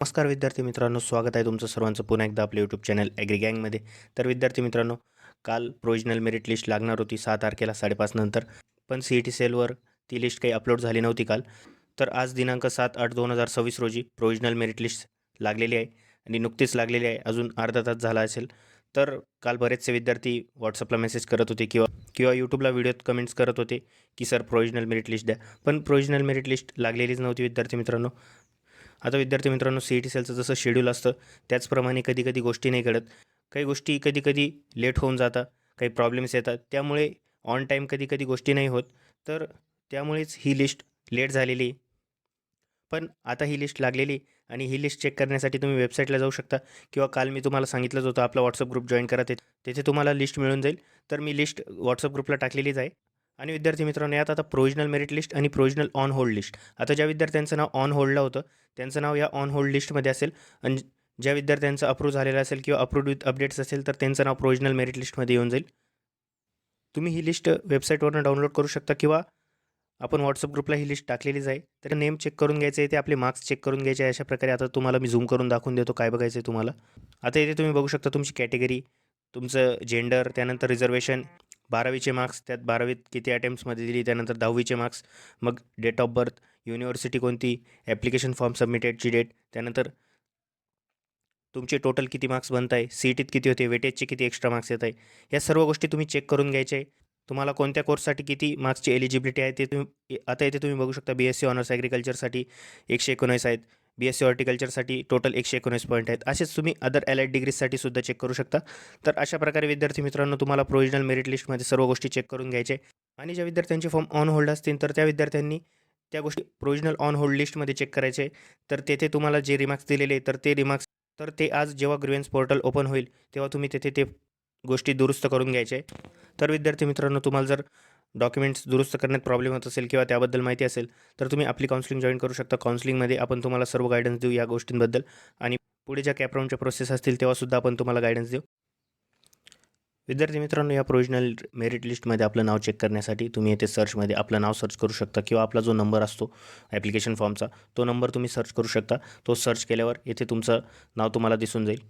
नमस्कार विद्यार्थी मित्रांनो, स्वागत आहे तुमचं सर्वांचं पुन्हा एकदा आपल्या यूट्यूब चॅनल ॲग्री गँगमध्ये. तर विद्यार्थी मित्रांनो, काल प्रोविजनल मेरिट लिस्ट लागणार होती 6 तारखेला 5:30 नंतर, पण CET सेलवर ती लिस्ट काही अपलोड झाली नव्हती काल. तर आज दिनांक 7/8/2026 रोजी प्रोविजनल मेरिट लिस्ट लागलेली आहे आणि नुकतीच लागलेली आहे, अजून अर्धा तास झाला असेल. तर काल बरेचसे विद्यार्थी व्हॉट्सअपला मेसेज करत होते किंवा किंवा यूट्यूबला व्हिडिओत कमेंट्स करत होते की सर प्रोविजनल मेरिट लिस्ट द्या, पण प्रोविजनल मेरिट लिस्ट लागलेलीच नव्हती विद्यार्थी मित्रांनो. आता विद्यार्थी मित्रांनो, CET सेलचं जसं शेड्यूल असतं त्याचप्रमाणे कधी-कधी गोष्टी नाही घडत. काही गोष्टी कधी-कधी लेट होऊन जातात, काही प्रॉब्लेम्स येतात. त्यामुळे ऑन टाईम कधी-कधी गोष्टी नाही होत. तर त्यामुळेच ही लिस्ट लेट झालेली आहे. पण आता ही लिस्ट लागलेली आणि ही लिस्ट चेक करण्यासाठी तुम्ही वेबसाईटला जाऊ शकता किंवा काल मी तुम्हाला सांगितलंच होतं आपला WhatsApp ग्रुप जॉइन करा. तिथे तुम्हाला लिस्ट मिळून जाईल. तर मी लिस्ट WhatsApp ग्रुपला टाकलेलीच आहे. आणि विद्यार्थी मित्रांनो, यात आता प्रोविजनल मेरिट लिस्ट आणि प्रोविजनल ऑन होल्ड लिस्ट. आता ज्या विद्यार्थ्यांचं नाव ऑन होल्डला होतं त्यांचं नाव या ऑन होल्ड लिस्टमध्ये असेल आणि ज्या विद्यार्थ्यांचं अप्रूव्ह झालेलं असेल किंवा अप्रूव्ड विथ अपडेट्स असेल तर त्यांचं नाव प्रोविजनल मेरिट लिस्टमध्ये येऊन जाईल. तुम्ही ही लिस्ट वेबसाईटवरून डाउनलोड करू शकता किंवा आपण WhatsApp ग्रुपला ही लिस्ट टाकलेलीच आहे. तर नेम चेक करून घ्यायचं आहे, ते आपले मार्क्स चेक करून घ्यायचे आहे. अशा प्रकारे आता तुम्हाला मी झूम करून दाखवून देतो काय बघायचं आहे तुम्हाला. आता इथे तुम्ही बघू शकता तुमची कॅटेगरी, तुमचं जेंडर, त्यानंतर रिझर्वेशन, 12वीचे मार्क्स, त्यात 12वीत किती अटेम्प्ट्समध्ये दिली, त्यानंतर 10वीचे मार्क्स, मग डेट ऑफ बर्थ, युनिव्हर्सिटी कोणती, ॲप्लिकेशन फॉर्म सबमिटेडची डेट, त्यानंतर तुमचे टोटल किती मार्क्स बनत आहे, CETत किती होते, वेटेजचे किती एक्स्ट्रा मार्क्स येत आहे. या सर्व गोष्टी तुम्ही चेक करून घ्यायचे आहे. तुम्हाला कोणत्या कोर्ससाठी किती मार्क्सची एलिजिबिलिटी आहे ते तुम्ही आता इथे तुम्ही बघू शकता. BSc ऑनर्स ॲग्रिकल्चरसाठी 119 आहेत, BSc हॉर्टिकल्चरसाठी टोटल 119 पॉईंट आहेत. असेच तुम्ही अदर ॲलाइड डिग्रीजसाठी सुद्धा चेक करू शकता. तर अशा प्रकारे विद्यार्थी मित्रांनो, तुम्हाला प्रोविजनल मेरिट लिस्टमध्ये सर्व गोष्टी चेक करून घ्यायचे आहे. आणि ज्या विद्यार्थ्यांचे फॉर्म ऑन होल्ड असतील तर त्या विद्यार्थ्यांनी त्या गोष्टी प्रोविजनल ऑन होल्ड लिस्टमध्ये चेक करायचे. तर तेथे तुम्हाला जे रिमार्क्स दिलेले तर ते आज जेव्हा ग्रीव्हन्स पोर्टल ओपन होईल तेव्हा तुम्ही तेथे ते गोष्टी दुरुस्त करून घ्यायच्या आहे. तर विद्यार्थी मित्रांनो, तुम्हाला जर डॉक्युमेंट्स दुरुस्त करण्यात प्रॉब्लेम होत असेल किंवा त्याबद्दल माहिती असेल तर तुम्ही आपली काउन्सिलिंग जॉईन करू शकता. काउन्सिलिंगमध्ये आपण तुम्हाला सर्व गाईडन्स देऊ या गोष्टींबद्दल आणि पुढे ज्या कॅपराऊंडच्या प्रोसेस असतील तेव्हासुद्धा आपण तुम्हाला गाईडन्स देऊ. विद्यार्थी मित्रांनो, या प्रोविजनल मेरिट लिस्टमध्ये आपलं नाव चेक करण्यासाठी तुम्ही येथे सर्चमध्ये आपलं नाव सर्च करू शकता किंवा आपला जो नंबर असतो ॲप्लिकेशन फॉर्मचा तो नंबर तुम्ही सर्च करू शकता. तो सर्च केल्यावर येथे तुमचं नाव तुम्हाला दिसून जाईल.